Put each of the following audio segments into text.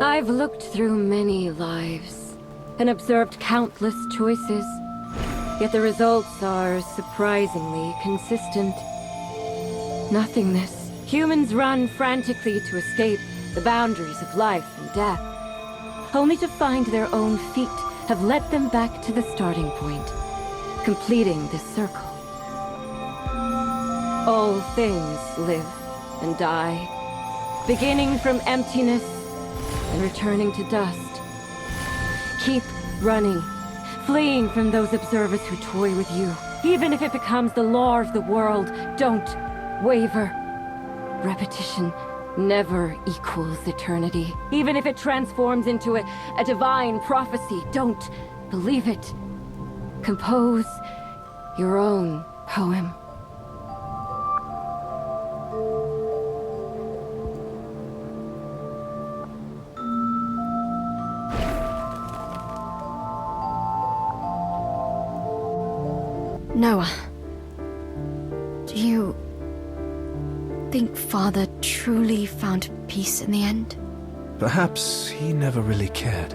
I've looked through many lives and observed countless choices, yet the results are surprisingly consistent. Nothingness. Humans run frantically to escape the boundaries of life and death, only to find their own feet have led them back to the starting point, completing this circle. All things live and die, beginning from emptiness and returning to dust. Keep running, fleeing from those observers who toy with you. Even if it becomes the law of the world, don't waver. Repetition never equals eternity. Even if it transforms into a divine prophecy, don't believe it. Compose your own poem. Noah, do you think Father truly found peace in the end? Perhaps he never really cared.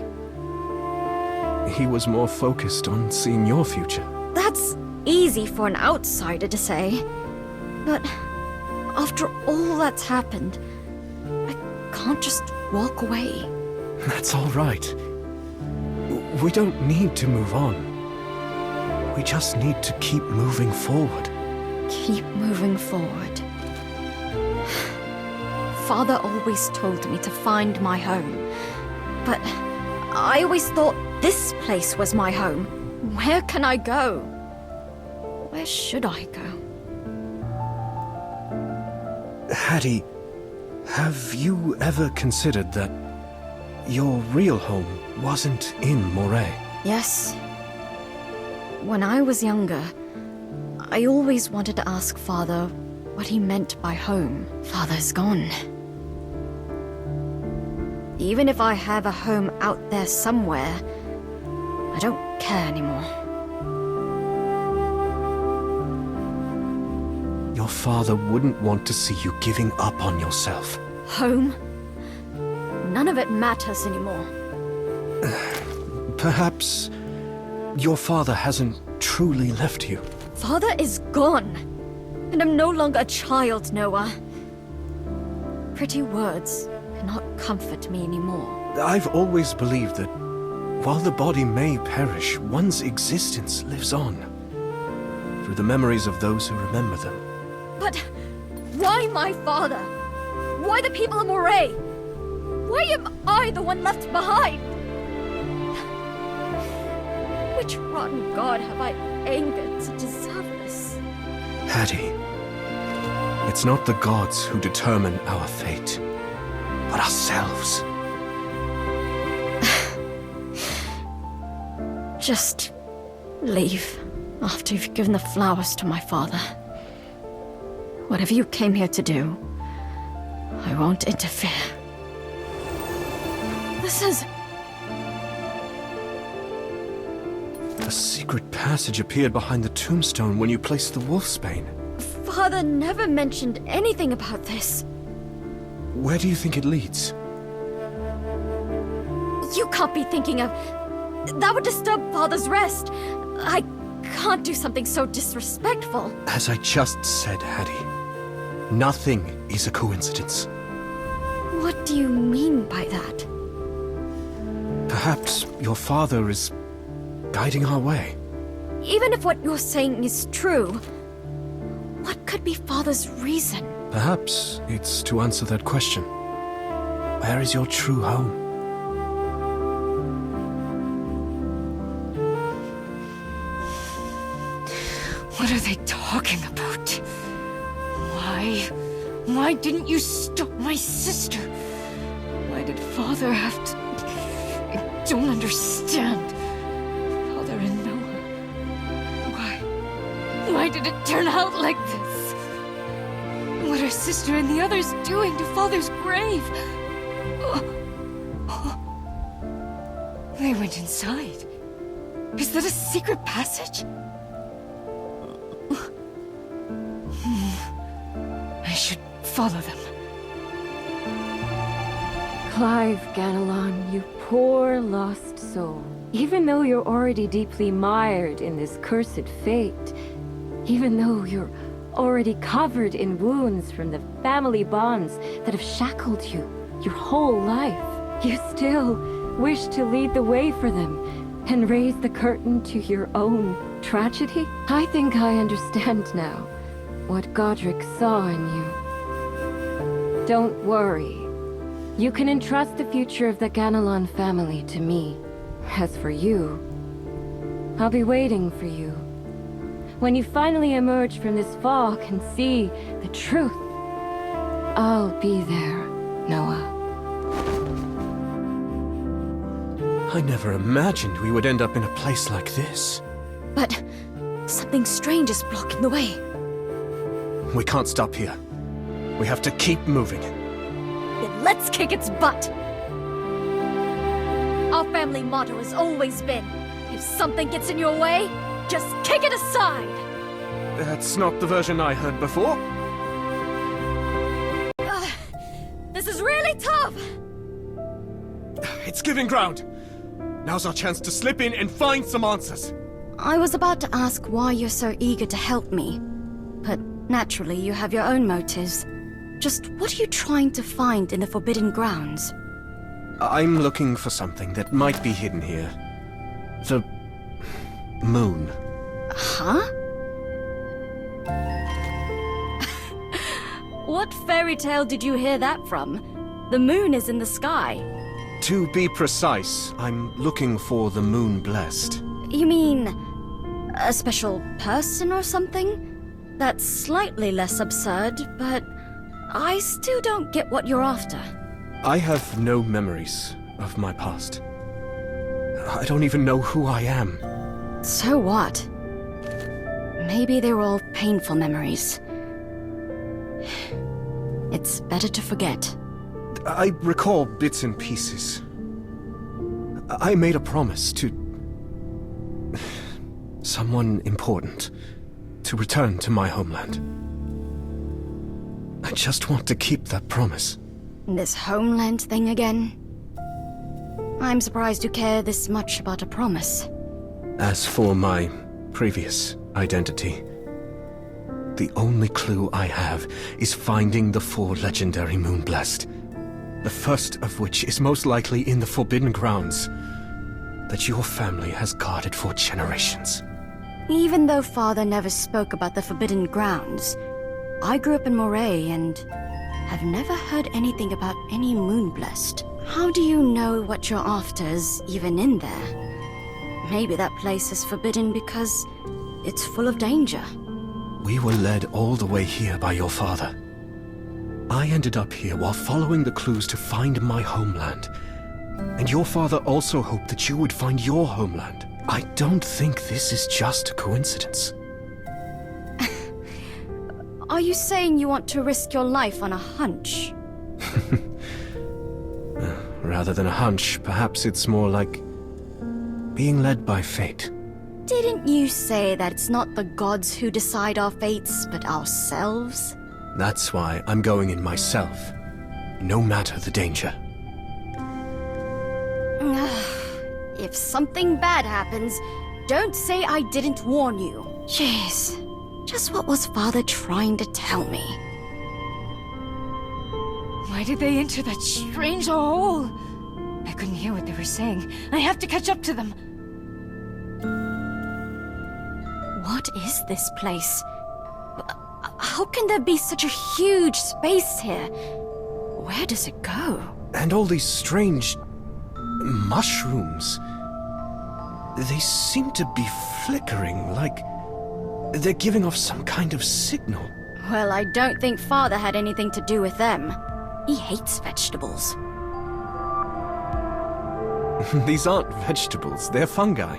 He was more focused on seeing your future. That's easy for an outsider to say. But after all that's happened, I can't just walk away. That's all right. We don't need to move on. We just need to keep moving forward. Keep moving forward. Father always told me to find my home. But I always thought this place was my home. Where can I go? Where should I go? Hattie, have you ever considered that your real home wasn't in Moray? Yes. When I was younger, I always wanted to ask Father what he meant by home. Father's gone. Even if I have a home out there somewhere, I don't care anymore. Your father wouldn't want to see you giving up on yourself. Home? None of it matters anymore. Perhaps your father hasn't truly left you. Father is gone. And I'm no longer a child, Noah. Pretty words cannot comfort me anymore. I've always believed that while the body may perish, one's existence lives on. Through the memories of those who remember them. But why my father? Why the people of Moray? Why am I the one left behind? Which rotten god have I angered to deserve this? Hattie, it's not the gods who determine our fate, but ourselves. Just leave after you've given the flowers to my father. Whatever you came here to do, I won't interfere. This is... A secret passage appeared behind the tombstone when you placed the wolfsbane. Father never mentioned anything about this. Where do you think it leads? You can't be thinking of... That would disturb Father's rest. I can't do something so disrespectful. As I just said, Hattie, nothing is a coincidence. What do you mean by that? Perhaps your father is guiding our way. Even if what you're saying is true, what could be Father's reason? Perhaps it's to answer that question. Where is your true home? What are they talking about? Why didn't you stop my sister? Why did Father have to... I don't understand. Father and Noah. Why did it turn out like this? What are Sister and the others doing to Father's grave? They went inside. Is that a secret passage? I should follow them. Clive Ganelon, you poor lost soul. Even though you're already deeply mired in this cursed fate, even though you're already covered in wounds from the family bonds that have shackled you your whole life, you still wish to lead the way for them and raise the curtain to your own tragedy? I think I understand now what Godric saw in you. Don't worry. You can entrust the future of the Ganelon family to me. As for you, I'll be waiting for you. When you finally emerge from this fog and see the truth, I'll be there, Noah. I never imagined we would end up in a place like this. But something strange is blocking the way. We can't stop here. We have to keep moving. Then let's kick its butt! Our family motto has always been, if something gets in your way, just kick it aside! That's not the version I heard before. This is really tough! It's giving ground. Now's our chance to slip in and find some answers. I was about to ask why you're so eager to help me. But naturally, you have your own motives. Just what are you trying to find in the Forbidden Grounds? I'm looking for something that might be hidden here. The moon. Huh? What fairy tale did you hear that from? The moon is in the sky. To be precise, I'm looking for the Moon Blessed. You mean a special person or something? That's slightly less absurd, but I still don't get what you're after. I have no memories of my past. I don't even know who I am. So what? Maybe they were all painful memories. It's better to forget. I recall bits and pieces. I made a promise to someone important to return to my homeland. I just want to keep that promise. This homeland thing again? I'm surprised you care this much about a promise. As for my previous identity, the only clue I have is finding the 4 legendary Moon Blessed. The first of which is most likely in the Forbidden Grounds that your family has guarded for generations. Even though Father never spoke about the Forbidden Grounds, I grew up in Moray and have never heard anything about any Moonblessed. How do you know what you're after is even in there? Maybe that place is forbidden because it's full of danger. We were led all the way here by your father. I ended up here while following the clues to find my homeland. And your father also hoped that you would find your homeland. I don't think this is just a coincidence. Are you saying you want to risk your life on a hunch? Rather than a hunch, perhaps it's more like being led by fate. Didn't you say that it's not the gods who decide our fates, but ourselves? That's why I'm going in myself, no matter the danger. If something bad happens, don't say I didn't warn you. Jeez, just what was Father trying to tell me? Why did they enter that strange hole? I couldn't hear what they were saying. I have to catch up to them. What is this place? How can there be such a huge space here? Where does it go? And all these strange mushrooms. They seem to be flickering, like they're giving off some kind of signal. Well, I don't think Father had anything to do with them. He hates vegetables. These aren't vegetables, they're fungi.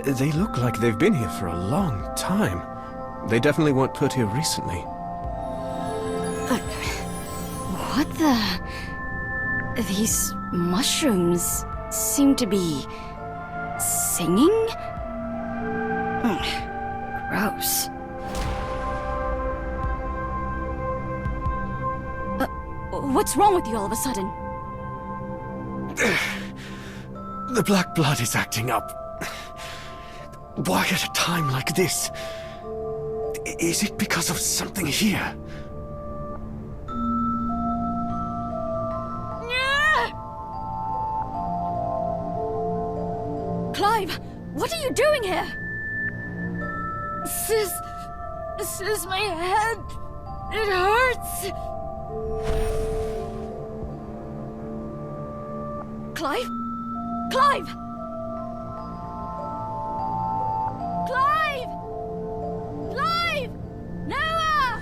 They look like they've been here for a long time. They definitely weren't put here recently. What the... These mushrooms seem to be... singing? Gross. What's wrong with you all of a sudden? The black blood is acting up. Why at a time like this? Is it because of something here? Clive, what are you doing here? Sis, my head. It hurts. Clive? Clive! Clive! Clive! Noah!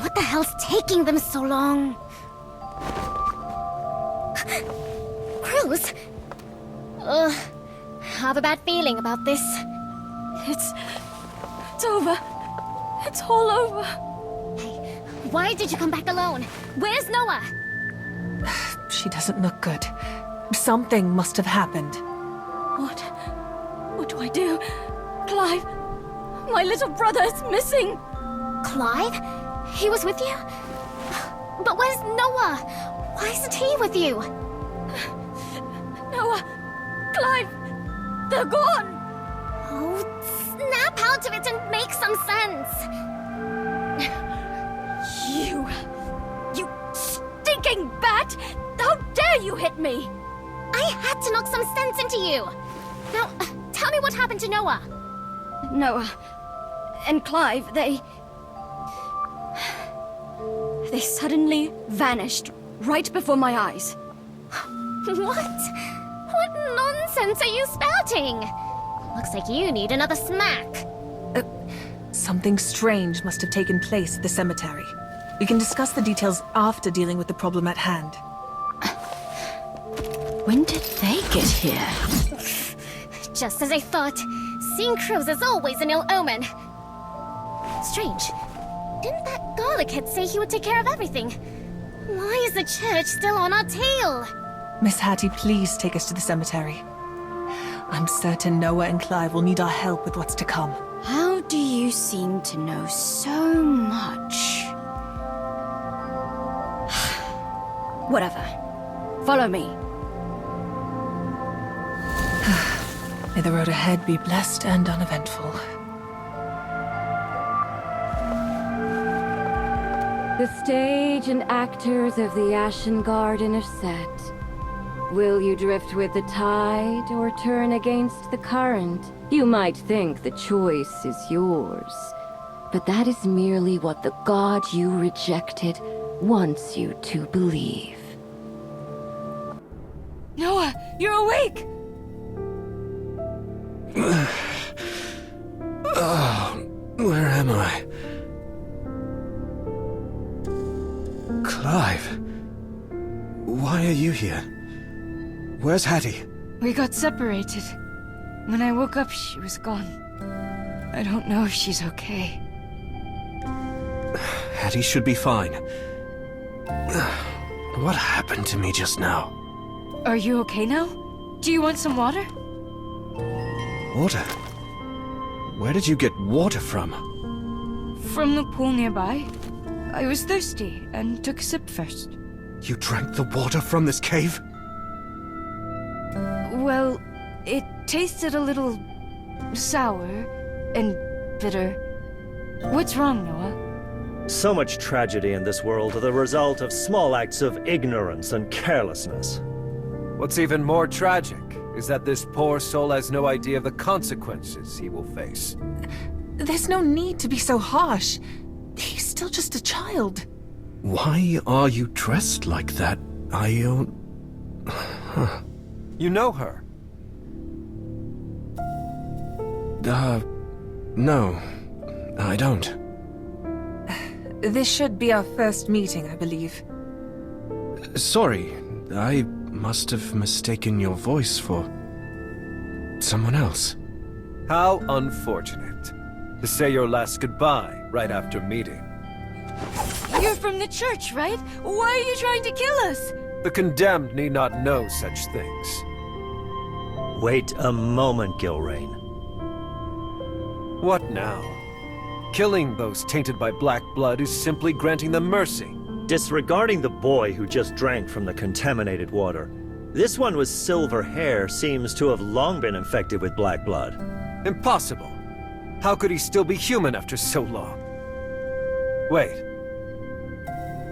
What the hell's taking them so long? Cruz? Ugh. Have a bad feeling about this. It's over. It's all over. Why did you come back alone? Where's Noah? She doesn't look good. Something must have happened. What do I do? Clive, my little brother is missing. Clive? He was with you? But where's Noah? Why isn't he with you? Noah, Clive, they're gone. Oh, snap out of it and make some sense. You stinking bat! How dare you hit me! I had to knock some sense into you. Now, tell me what happened to Noah. Noah and Clive, they suddenly vanished right before my eyes. What nonsense are you spouting? Looks like you need another smack. Something strange must have taken place at the cemetery. We can discuss the details after dealing with the problem at hand. When did they get here? Just as I thought. Seeing Cruz is always an ill omen. Strange. Didn't that garlic head say he would take care of everything? Why is the church still on our tail? Miss Hattie, please take us to the cemetery. I'm certain Noah and Clive will need our help with what's to come. How do you seem to know so much? Whatever. Follow me. May the road ahead be blessed and uneventful. The stage and actors of the Ashen Garden are set. Will you drift with the tide or turn against the current? You might think the choice is yours, but that is merely what the god you rejected wants you to believe. Noah, you're awake. Where am I? Clive? Why are you here? Where's Hattie? We got separated. When I woke up, she was gone. I don't know if she's okay. Hattie should be fine. What happened to me just now? Are you okay now? Do you want some water? Water? Where did you get water from? From the pool nearby. I was thirsty and took a sip first. You drank the water from this cave? Well, it tasted a little sour and bitter. What's wrong, Noah? So much tragedy in this world are the result of small acts of ignorance and carelessness. What's even more tragic is that this poor soul has no idea of the consequences he will face. There's no need to be so harsh. He's still just a child. Why are you dressed like that, Aiona? You know her? No. I don't. This should be our first meeting, I believe. Sorry, I must have mistaken your voice for someone else. How unfortunate. To say your last goodbye right after meeting. You're from the church, right? Why are you trying to kill us? The condemned need not know such things. Wait a moment, Gilrain. What now? Killing those tainted by black blood is simply granting them mercy. Disregarding the boy who just drank from the contaminated water, this one with silver hair seems to have long been infected with black blood. Impossible. How could he still be human after so long? Wait.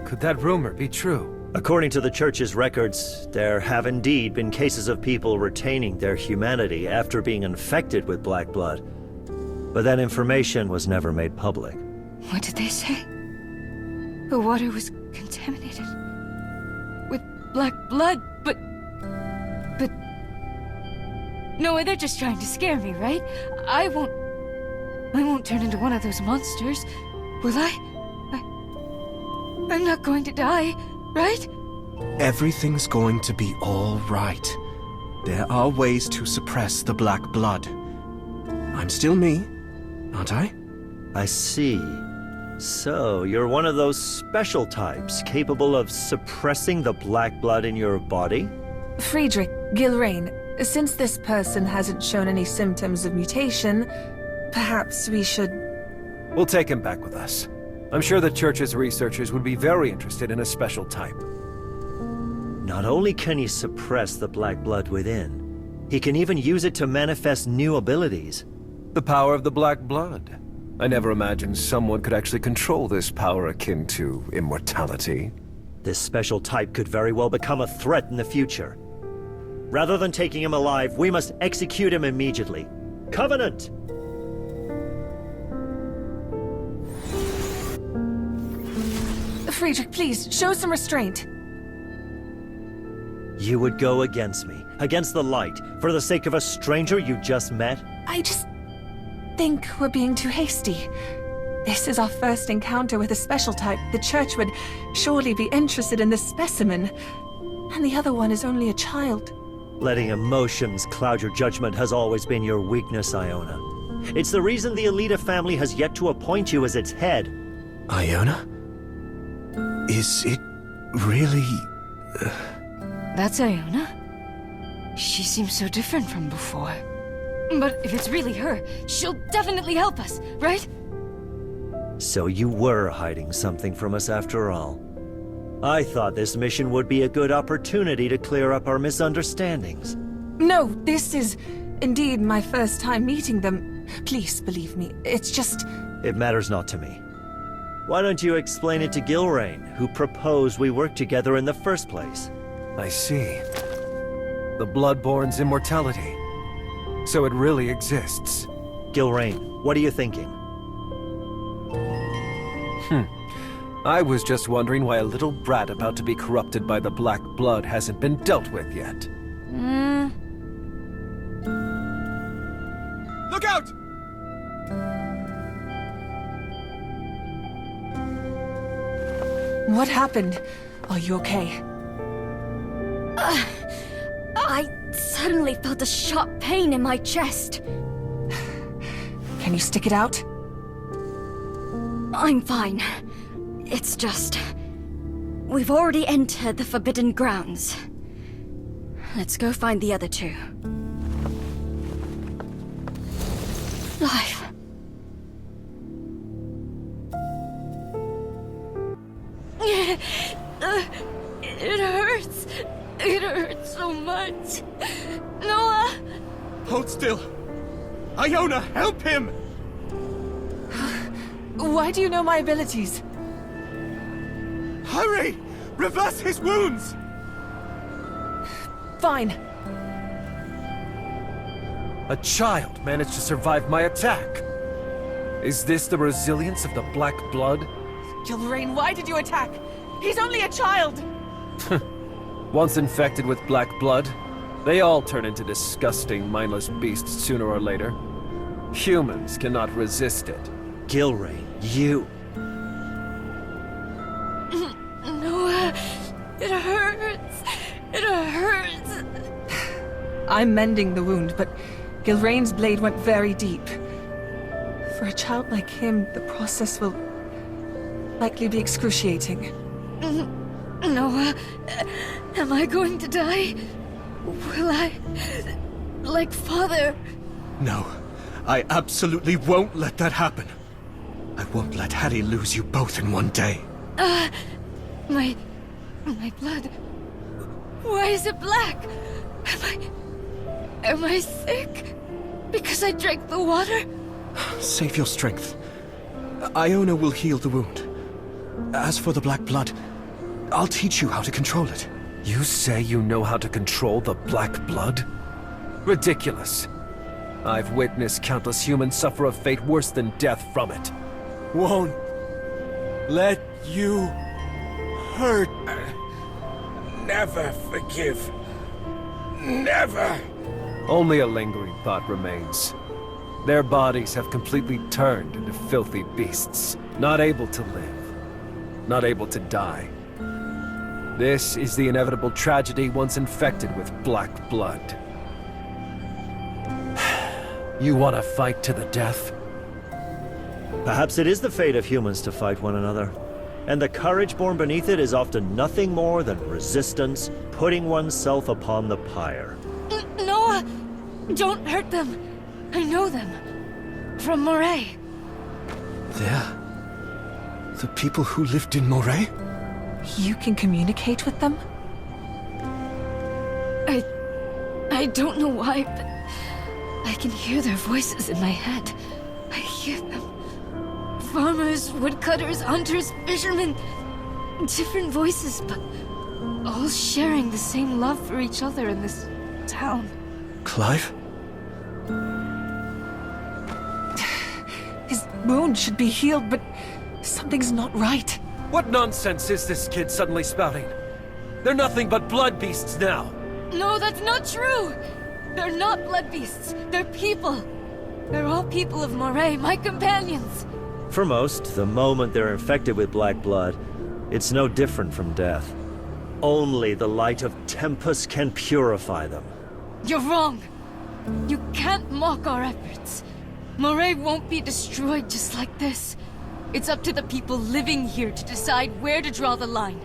Could that rumor be true? According to the church's records, there have indeed been cases of people retaining their humanity after being infected with black blood. But that information was never made public. What did they say? The water was contaminated with black blood, but... No, they're just trying to scare me, right? I won't turn into one of those monsters, will I? I'm not going to die, right? Everything's going to be all right. There are ways to suppress the black blood. I'm still me, aren't I? I see. So, you're one of those special types capable of suppressing the black blood in your body? Friedrich, Gilrain, since this person hasn't shown any symptoms of mutation, perhaps we should... We'll take him back with us. I'm sure the Church's researchers would be very interested in a special type. Not only can he suppress the black blood within, he can even use it to manifest new abilities. The power of the black blood. I never imagined someone could actually control this power akin to immortality. This special type could very well become a threat in the future. Rather than taking him alive, we must execute him immediately. Covenant! Friedrich, please, show some restraint. You would go against me, against the light, for the sake of a stranger you just met? I just think we're being too hasty. This is our first encounter with a special type. The Church would surely be interested in this specimen. And the other one is only a child. Letting emotions cloud your judgment has always been your weakness, Aiona. It's the reason the Alita family has yet to appoint you as its head. Aiona? Is it really... That's Aiona? She seems so different from before. But if it's really her, she'll definitely help us, right? So you were hiding something from us after all. I thought this mission would be a good opportunity to clear up our misunderstandings. No, this is indeed my first time meeting them. Please believe me, it's just... It matters not to me. Why don't you explain it to Gilrain, who proposed we work together in the first place? I see. The Bloodborne's immortality. So it really exists. Gilrain, what are you thinking? I was just wondering why a little brat about to be corrupted by the black blood hasn't been dealt with yet. Look out! What happened? Are you okay? I suddenly felt a sharp pain in my chest. Can you stick it out? I'm fine. It's just... we've already entered the Forbidden Grounds. Let's go find the other two. Life. It hurts. It hurts so much. Noah! Hold still. Aiona, help him! Why do you know my abilities? Hurry! Reverse his wounds! Fine. A child managed to survive my attack. Is this the resilience of the black blood? Gilrain, why did you attack? He's only a child! Once infected with black blood, they all turn into disgusting, mindless beasts sooner or later. Humans cannot resist it. Gilrain, you... Noah, it hurts. It hurts. I'm mending the wound, but Gilrain's blade went very deep. For a child like him, the process will likely be excruciating. Noah, am I going to die? Will I... like Father? No, I absolutely won't let that happen. I won't let Harry lose you both in one day. My blood. Why is it black? Am I sick? Because I drank the water? Save your strength. Aiona will heal the wound. As for the black blood, I'll teach you how to control it. You say you know how to control the black blood? Ridiculous. I've witnessed countless humans suffer a fate worse than death from it. Won't let you hurt. Never forgive. Never. Only a lingering thought remains. Their bodies have completely turned into filthy beasts, not able to live, not able to die. This is the inevitable tragedy once infected with black blood. You want to fight to the death? Perhaps it is the fate of humans to fight one another. And the courage born beneath it is often nothing more than resistance, putting oneself upon the pyre. Noah! Don't hurt them! I know them. From Moray. They're the people who lived in Moray? You can communicate with them? I don't know why, but I can hear their voices in my head. I hear them. Farmers, woodcutters, hunters, fishermen. Different voices, but all sharing the same love for each other in this town. Clive? His wound should be healed, but something's not right. What nonsense is this kid suddenly spouting? They're nothing but blood beasts now. No, that's not true! They're not blood beasts. They're people. They're all people of Moray, my companions. For most, the moment they're infected with black blood, it's no different from death. Only the light of Tempus can purify them. You're wrong. You can't mock our efforts. Moray won't be destroyed just like this. It's up to the people living here to decide where to draw the line.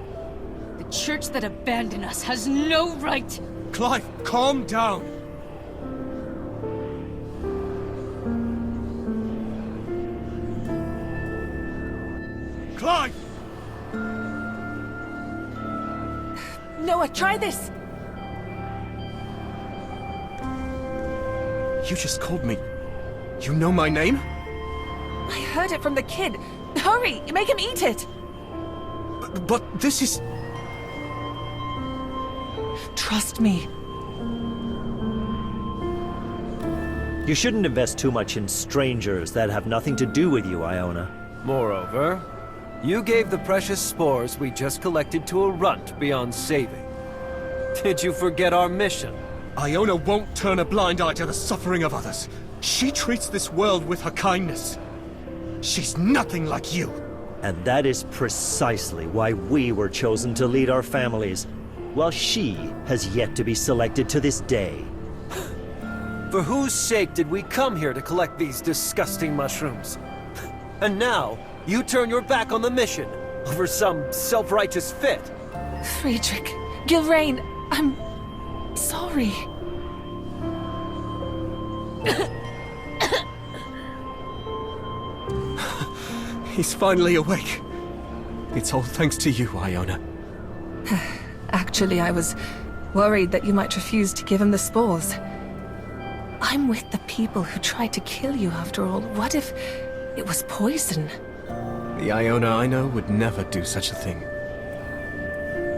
The church that abandoned us has no right. Clive, calm down. Clive! Noah, try this! You just called me. You know my name? I heard it from the kid. Hurry, make him eat it! But this is... Trust me. You shouldn't invest too much in strangers that have nothing to do with you, Aiona. Moreover, you gave the precious spores we just collected to a runt beyond saving. Did you forget our mission? Aiona won't turn a blind eye to the suffering of others. She treats this world with her kindness. She's nothing like you. And that is precisely why we were chosen to lead our families, while she has yet to be selected to this day. For whose sake did we come here to collect these disgusting mushrooms? And now, you turn your back on the mission over some self-righteous fit. Friedrich, Gilrain, I'm sorry. He's finally awake. It's all thanks to you, Aiona. Actually, I was worried that you might refuse to give him the spores. I'm with the people who tried to kill you after all. What if it was poison? The Aiona I know would never do such a thing.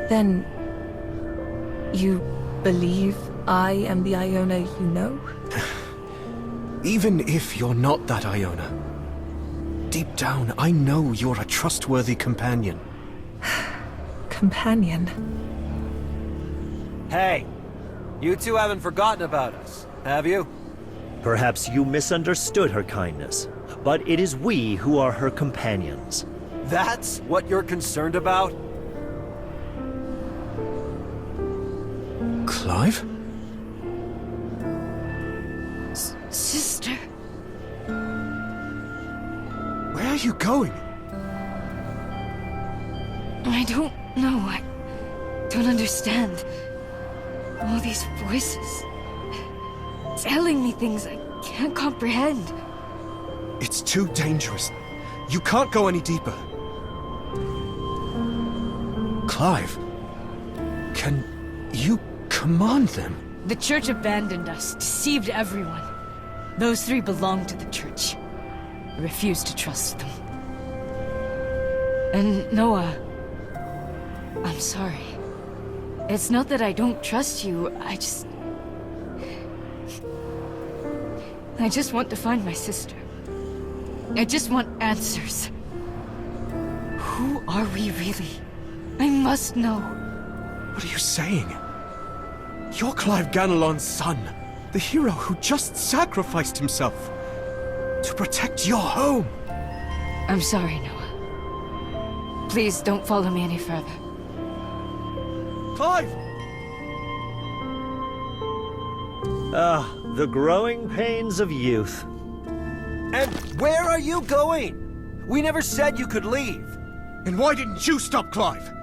Then... you believe I am the Aiona you know? Even if you're not that Aiona, deep down, I know you're a trustworthy companion. Companion? Hey, you two haven't forgotten about us, have you? Perhaps you misunderstood her kindness, but it is we who are her companions. That's what you're concerned about? Clive? Sister. Where are you going? I don't know. I don't understand. All these voices. Telling me things I can't comprehend. It's too dangerous. You can't go any deeper. Clive, can you command them? The church abandoned us, deceived everyone. Those three belong to the church. I refuse to trust them. And Noah, I'm sorry. It's not that I don't trust you, I just want to find my sister. I just want answers. Who are we really? I must know. What are you saying? You're Clive Ganelon's son, the hero who just sacrificed himself to protect your home. I'm sorry, Noah. Please don't follow me any further. Clive! The growing pains of youth. And where are you going? We never said you could leave. And why didn't you stop Clive?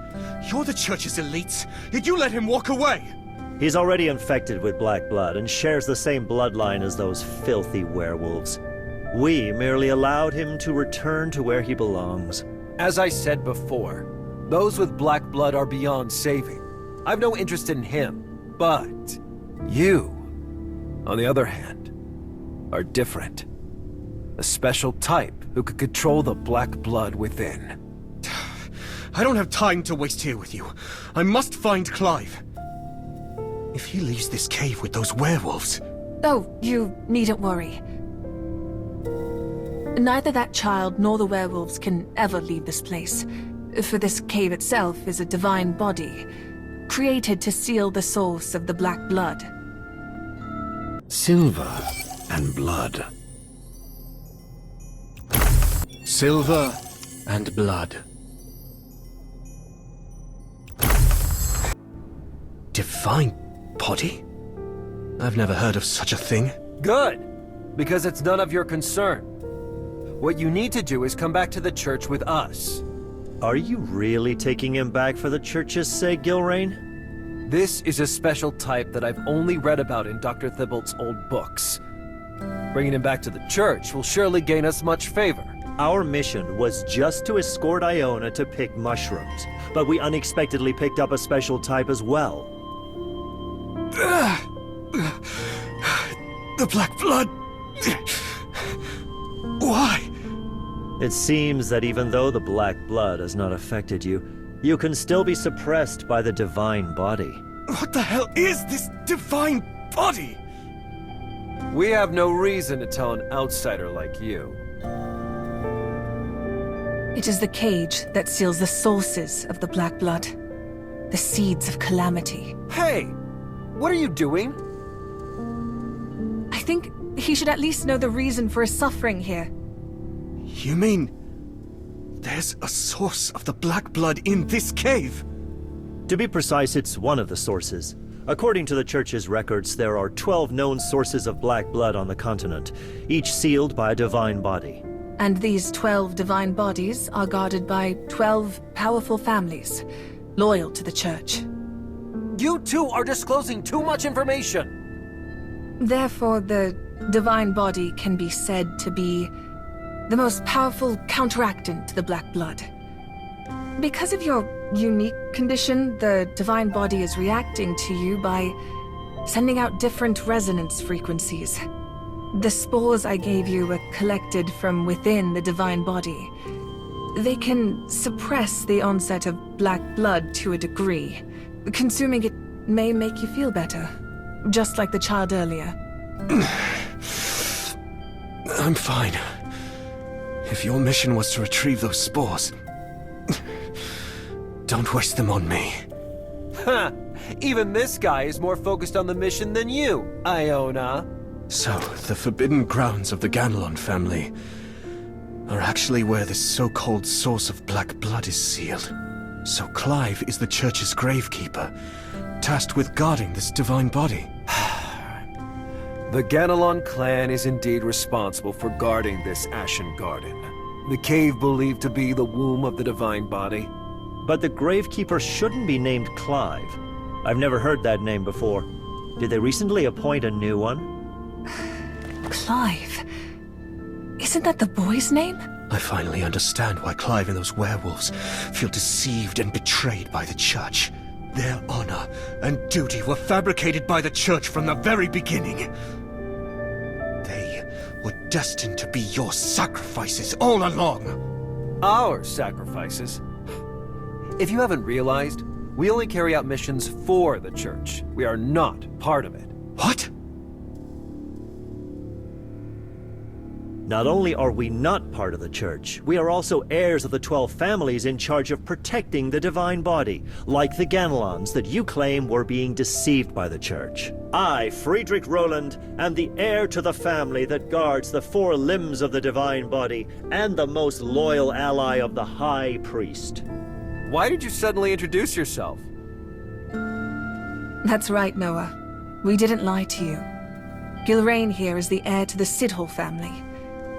You're the church's elites, yet you let him walk away! He's already infected with black blood and shares the same bloodline as those filthy werewolves. We merely allowed him to return to where he belongs. As I said before, those with black blood are beyond saving. I've no interest in him, but you, on the other hand, are different. A special type who could control the black blood within. I don't have time to waste here with you. I must find Clive. If he leaves this cave with those werewolves... Oh, you needn't worry. Neither that child nor the werewolves can ever leave this place, for this cave itself is a divine body, created to seal the source of the black blood. Silver and blood. Silver and blood. Divine body? I've never heard of such a thing. Good, because it's none of your concern. What you need to do is come back to the church with us. Are you really taking him back for the church's sake, Gilrain? This is a special type that I've only read about in Dr. Thibault's old books. Bringing him back to the church will surely gain us much favor. Our mission was just to escort Aiona to pick mushrooms, but we unexpectedly picked up a special type as well. The black blood... Why? It seems that even though the black blood has not affected you, you can still be suppressed by the divine body. What the hell is this divine body? We have no reason to tell an outsider like you. It is the cage that seals the sources of the black blood. The seeds of calamity. Hey! What are you doing? I think he should at least know the reason for his suffering here. You mean... there's a source of the black blood in this cave? To be precise, it's one of the sources. According to the church's records, there are 12 known sources of black blood on the continent, each sealed by a divine body. And these 12 divine bodies are guarded by 12 powerful families, loyal to the church. You two are disclosing too much information! Therefore, the divine body can be said to be the most powerful counteractant to the black blood. Because of your unique condition, the divine body is reacting to you by sending out different resonance frequencies. The spores I gave you were collected from within the divine body. They can suppress the onset of black blood to a degree. Consuming it may make you feel better, just like the child earlier. I'm fine. If your mission was to retrieve those spores, don't waste them on me. Ha! Even this guy is more focused on the mission than you, Aiona. So, the forbidden grounds of the Ganelon family are actually where this so-called source of black blood is sealed. So Clive is the church's gravekeeper, tasked with guarding this divine body. The Ganelon clan is indeed responsible for guarding this Ashen Garden. The cave believed to be the womb of the divine body. But the gravekeeper shouldn't be named Clive. I've never heard that name before. Did they recently appoint a new one? Clive? Isn't that the boy's name? I finally understand why Clive and those werewolves feel deceived and betrayed by the Church. Their honor and duty were fabricated by the Church from the very beginning. They were destined to be your sacrifices all along. Our sacrifices? If you haven't realized, we only carry out missions for the Church. We are not part of it. What? Not only are we not part of the Church, we are also heirs of the 12 families in charge of protecting the Divine Body, like the Ganelons that you claim were being deceived by the Church. I, Friedrich Roland, am the heir to the family that guards the 4 limbs of the Divine Body, and the most loyal ally of the High Priest. Why did you suddenly introduce yourself? That's right, Noah. We didn't lie to you. Gilrain here is the heir to the Sidhall family,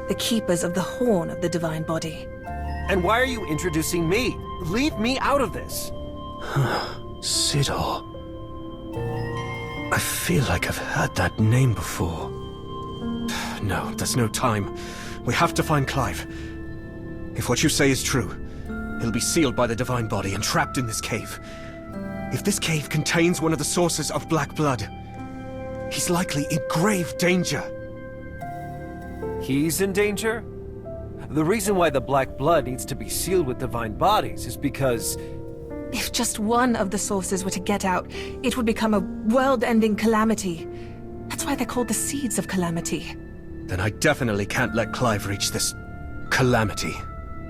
the keepers of the horn of the Divine Body. And why are you introducing me? Leave me out of this. Sidhall. I feel like I've heard that name before. No, there's no time. We have to find Clive. If what you say is true, he'll be sealed by the Divine Body and trapped in this cave. If this cave contains one of the sources of black blood, he's likely in grave danger. He's in danger? The reason why the Black Blood needs to be sealed with divine bodies is because... If just one of the sources were to get out, it would become a world-ending calamity. That's why they're called the Seeds of Calamity. Then I definitely can't let Clive reach this calamity.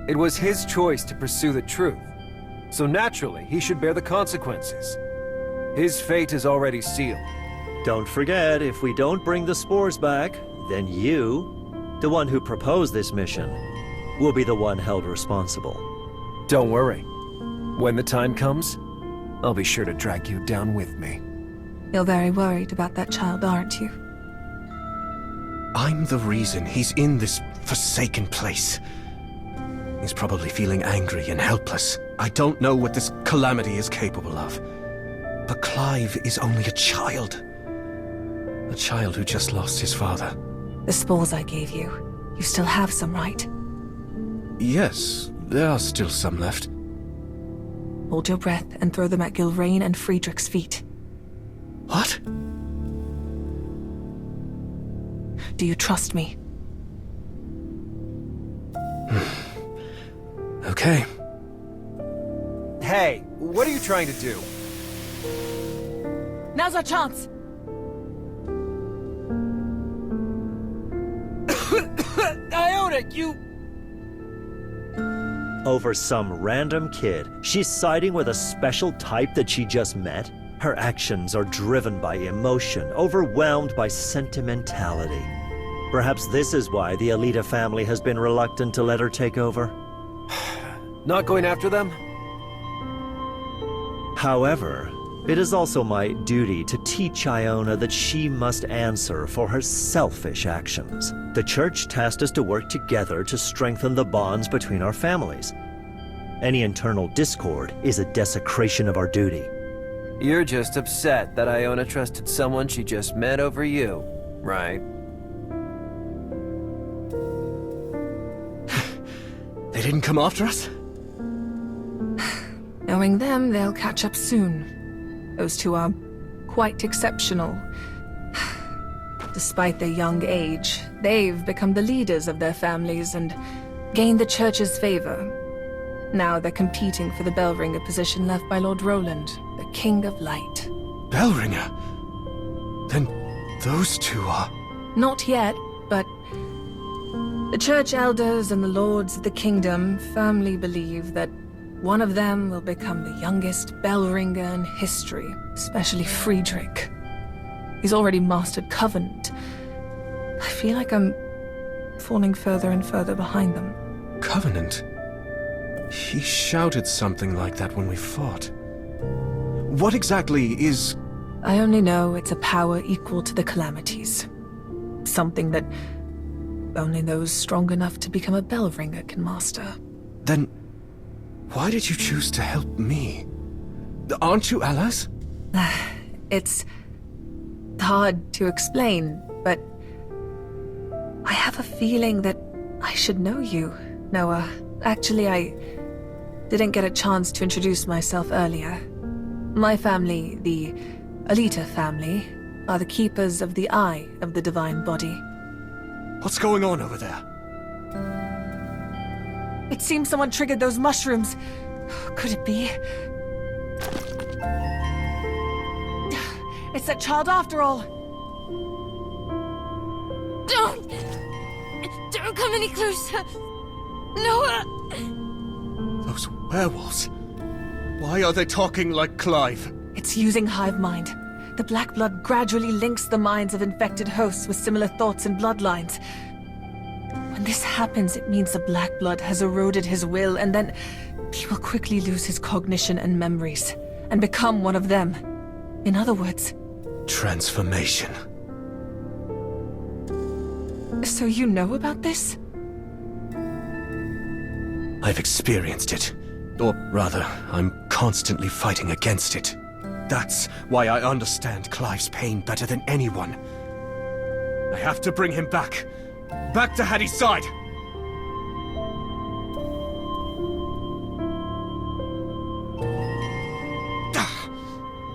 it was his choice to pursue the truth. So naturally, he should bear the consequences. His fate is already sealed. Don't forget, if we don't bring the spores back, then you, the one who proposed this mission, will be the one held responsible. Don't worry. When the time comes, I'll be sure to drag you down with me. You're very worried about that child, aren't you? I'm the reason he's in this forsaken place. He's probably feeling angry and helpless. I don't know what this calamity is capable of. But Clive is only a child. A child who just lost his father. The spores I gave you. You still have some, right? Yes, there are still some left. Hold your breath and throw them at Gilrain and Friedrich's feet. What? Do you trust me? Okay. Hey, what are you trying to do? Now's our chance! Aiona, you... Over some random kid, she's siding with a special type that she just met? Her actions are driven by emotion, overwhelmed by sentimentality. Perhaps this is why the Alita family has been reluctant to let her take over. Not going after them? However, it is also my duty to teach Aiona that she must answer for her selfish actions. The Church tasked us to work together to strengthen the bonds between our families. Any internal discord is a desecration of our duty. You're just upset that Aiona trusted someone she just met over you, right? They didn't come after us? Knowing them, they'll catch up soon. Those two are quite exceptional. Despite their young age, they've become the leaders of their families and gained the Church's favor. Now they're competing for the Bellringer position left by Lord Roland, the King of Light. Bellringer? Then those two are... Not yet, but the Church elders and the Lords of the Kingdom firmly believe that one of them will become the youngest Bellringer in history, especially Friedrich. He's already mastered Covenant. I feel like I'm falling further and further behind them. Covenant? He shouted something like that when we fought. What exactly is... I only know it's a power equal to the Calamities. Something that only those strong enough to become a Bellringer can master. Then... why did you choose to help me? Aren't you allies? It's hard to explain, but I have a feeling that I should know you, Noah. Actually, I didn't get a chance to introduce myself earlier. My family, the Alita family, are the keepers of the Eye of the Divine Body. What's going on over there? It seems someone triggered those mushrooms. Could it be? It's that child after all. Don't come any closer. Noah! Those werewolves. Why are they talking like Clive? It's using hive mind. The black blood gradually links the minds of infected hosts with similar thoughts and bloodlines. When this happens, it means the black blood has eroded his will, and then he will quickly lose his cognition and memories, and become one of them. In other words... Transformation. So you know about this? I've experienced it. Or rather, I'm constantly fighting against it. That's why I understand Clive's pain better than anyone. I have to bring him back. Back to Hattie's side!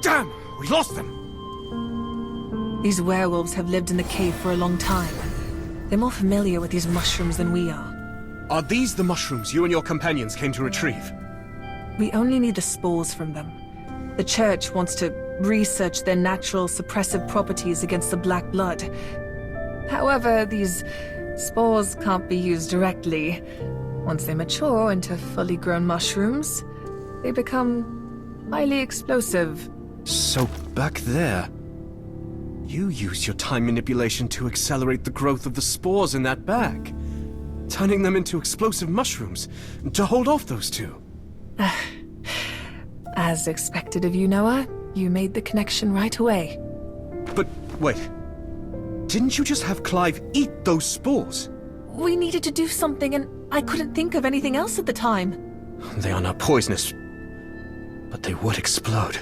Damn! We lost them! These werewolves have lived in the cave for a long time. They're more familiar with these mushrooms than we are. Are these the mushrooms you and your companions came to retrieve? We only need the spores from them. The Church wants to research their natural suppressive properties against the black blood. However, these spores can't be used directly. Once they mature into fully grown mushrooms, they become highly explosive. So back there, you use your time manipulation to accelerate the growth of the spores in that bag, turning them into explosive mushrooms to hold off those two. As expected of you, Noah, you made the connection right away. But wait, didn't you just have Clive eat those spores? We needed to do something, and I couldn't think of anything else at the time. They are not poisonous, but they would explode.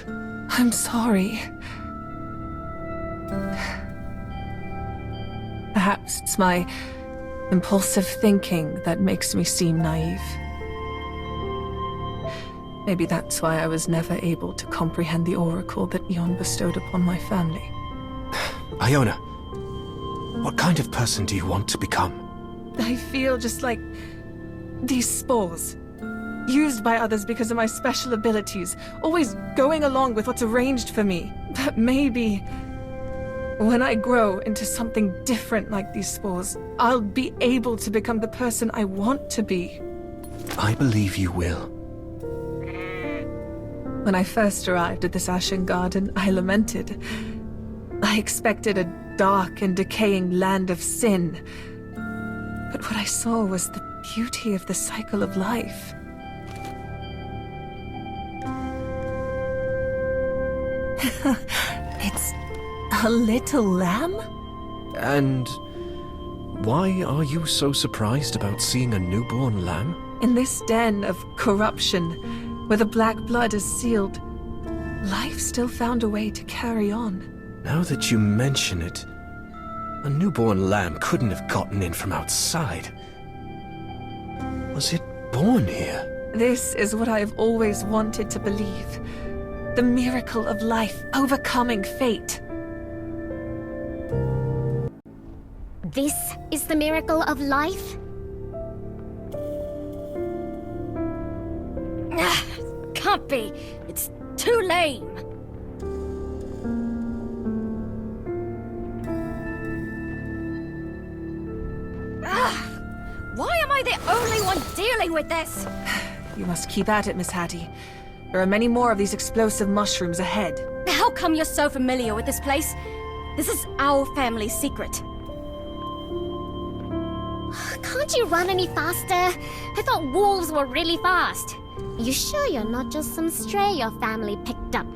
I'm sorry. Perhaps it's my impulsive thinking that makes me seem naive. Maybe that's why I was never able to comprehend the oracle that Eon bestowed upon my family. Aiona, what kind of person do you want to become? I feel just like these spores. Used by others because of my special abilities, always going along with what's arranged for me. But maybe when I grow into something different like these spores, I'll be able to become the person I want to be. I believe you will. When I first arrived at this Ashen Garden, I lamented. I expected a dark and decaying land of sin. But what I saw was the beauty of the cycle of life. It's a little lamb? And why are you so surprised about seeing a newborn lamb? In this den of corruption, where the black blood is sealed, life still found a way to carry on. Now that you mention it, a newborn lamb couldn't have gotten in from outside. Was it born here? This is what I have always wanted to believe. The miracle of life overcoming fate. This is the miracle of life? Can't be. It's too lame. Why am I the only one dealing with this? You must keep at it, Miss Hattie. There are many more of these explosive mushrooms ahead. How come you're so familiar with this place? This is our family's secret. Can't you run any faster? I thought wolves were really fast. You sure you're not just some stray your family picked up?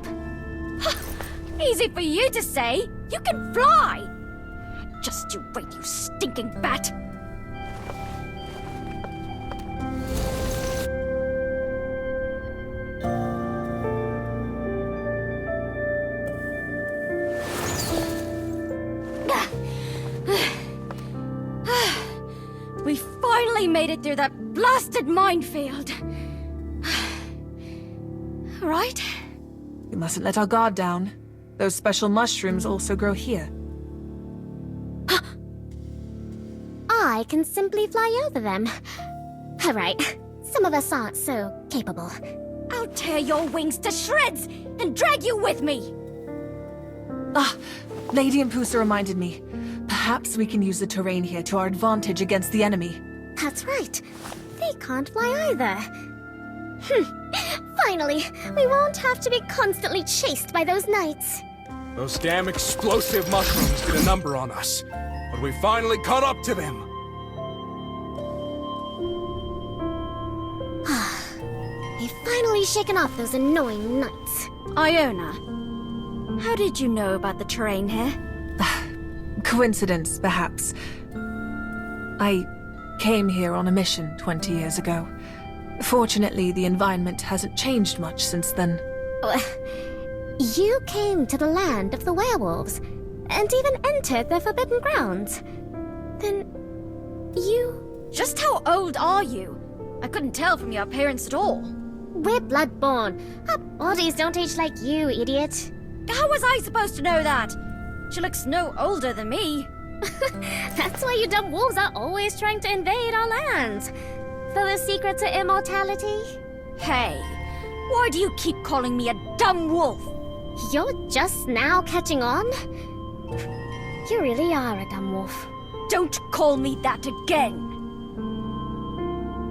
Easy for you to say. You can fly. Just you wait, you stinking bat. We finally made it through that blasted minefield. Right? We mustn't let our guard down. Those special mushrooms also grow here. I can simply fly over them. Alright, some of us aren't so capable. I'll tear your wings to shreds and drag you with me! Ah, Lady Impusa reminded me. Perhaps we can use the terrain here to our advantage against the enemy. That's right. They can't fly either. Finally, we won't have to be constantly chased by those knights. Those damn explosive mushrooms get a number on us. But we finally caught up to them. We've finally shaken off those annoying knights. Aiona, how did you know about the terrain here? Coincidence, perhaps. I came here on a mission 20 years ago. Fortunately, the environment hasn't changed much since then. You came to the land of the werewolves, and even entered their forbidden grounds. Then, you... Just how old are you? I couldn't tell from your appearance at all. We're bloodborn. Our bodies don't age like you, idiot. How was I supposed to know that? She looks no older than me. That's why you dumb wolves are always trying to invade our lands. For the secret to immortality? Hey, why do you keep calling me a dumb wolf? You're just now catching on? You really are a dumb wolf. Don't call me that again!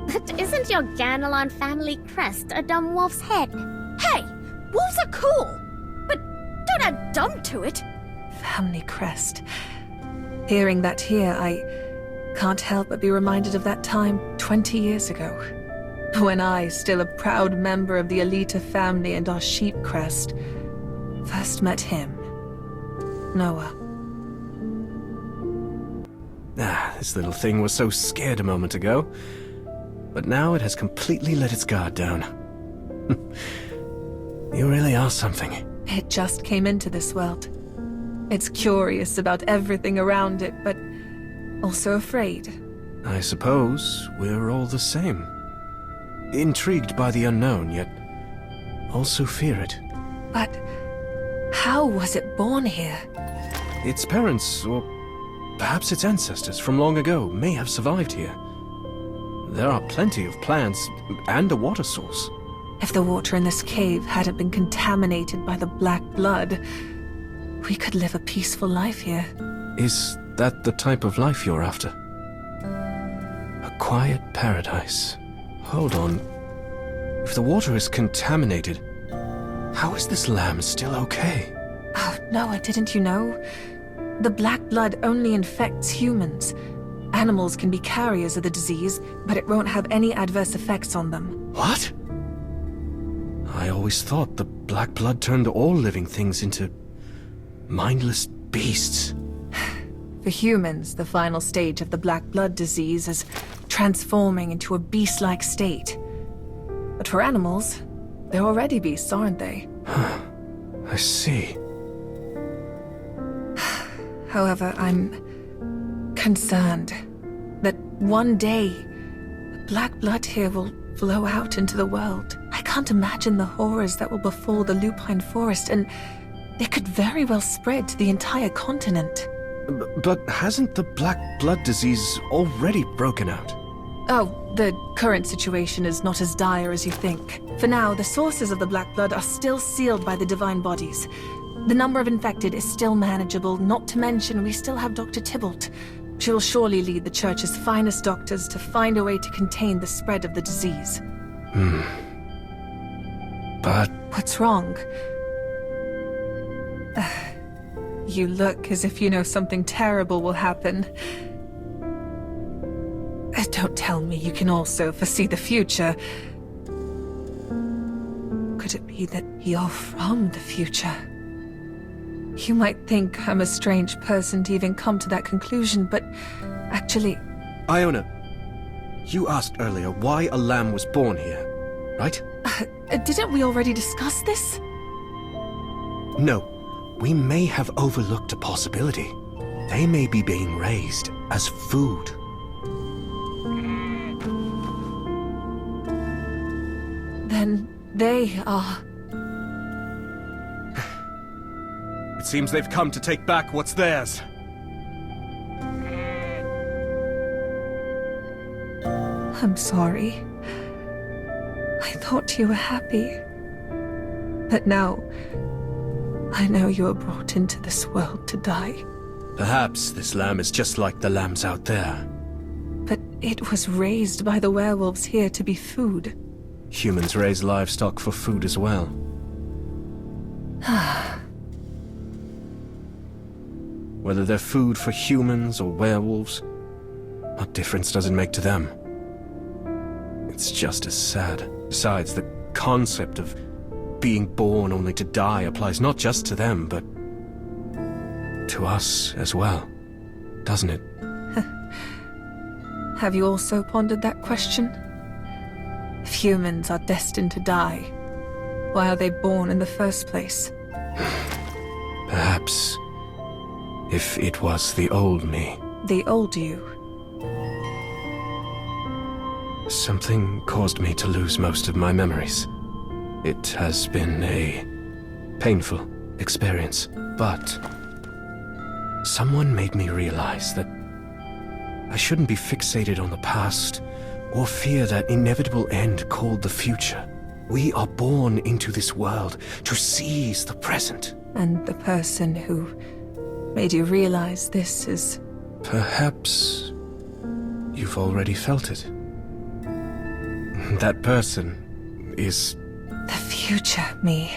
But isn't your Ganelon family crest a dumb wolf's head? Hey, wolves are cool, but don't add dumb to it. Family crest. Hearing that here, I can't help but be reminded of that time 20 years ago. When I, still a proud member of the Alita family and our sheep crest, first met him. Noah. This little thing was so scared a moment ago. But now it has completely let its guard down. You really are something. It just came into this world. It's curious about everything around it, but also afraid. I suppose we're all the same. Intrigued by the unknown, yet also fear it. But how was it born here? Its parents, or perhaps its ancestors from long ago, may have survived here. There are plenty of plants and a water source. If the water in this cave hadn't been contaminated by the black blood, we could live a peaceful life here. Is that the type of life you're after? A quiet paradise. Hold on. If the water is contaminated, how is this lamb still okay? Oh, Noah, didn't you know? The black blood only infects humans. Animals can be carriers of the disease, but it won't have any adverse effects on them. What? I always thought the black blood turned all living things into mindless beasts. For humans, the final stage of the black blood disease is transforming into a beast-like state. But for animals, they're already beasts, aren't they? I see. However, I'm concerned that one day the black blood here will flow out into the world. I can't imagine the horrors that will befall the lupine forest, and it could very well spread to the entire continent. But hasn't the black blood disease already broken out? Oh, the current situation is not as dire as you think. For now, the sources of the black blood are still sealed by the divine bodies. The number of infected is still manageable, not to mention we still have Dr. Tybalt. She will surely lead the Church's finest doctors to find a way to contain the spread of the disease. But... What's wrong? You look as if you know something terrible will happen. Don't tell me you can also foresee the future. Could it be that you're from the future? You might think I'm a strange person to even come to that conclusion, but actually... Aiona, you asked earlier why a lamb was born here, right? Didn't we already discuss this? No. We may have overlooked a possibility. They may be being raised as food. Then they are... It seems they've come to take back what's theirs. I'm sorry. I thought you were happy. But now, I know you were brought into this world to die. Perhaps this lamb is just like the lambs out there. But it was raised by the werewolves here to be food. Humans raise livestock for food as well. Whether they're food for humans or werewolves, what difference does it make to them? It's just as sad. Besides, the concept of being born only to die applies not just to them, but to us as well, doesn't it? Have you also pondered that question? If humans are destined to die, why are they born in the first place? Perhaps if it was the old me. The old you? Something caused me to lose most of my memories. It has been a painful experience, but someone made me realize that I shouldn't be fixated on the past or fear that inevitable end called the future. We are born into this world to seize the present. And the person who made you realize this is... Perhaps you've already felt it. That person is... the future me.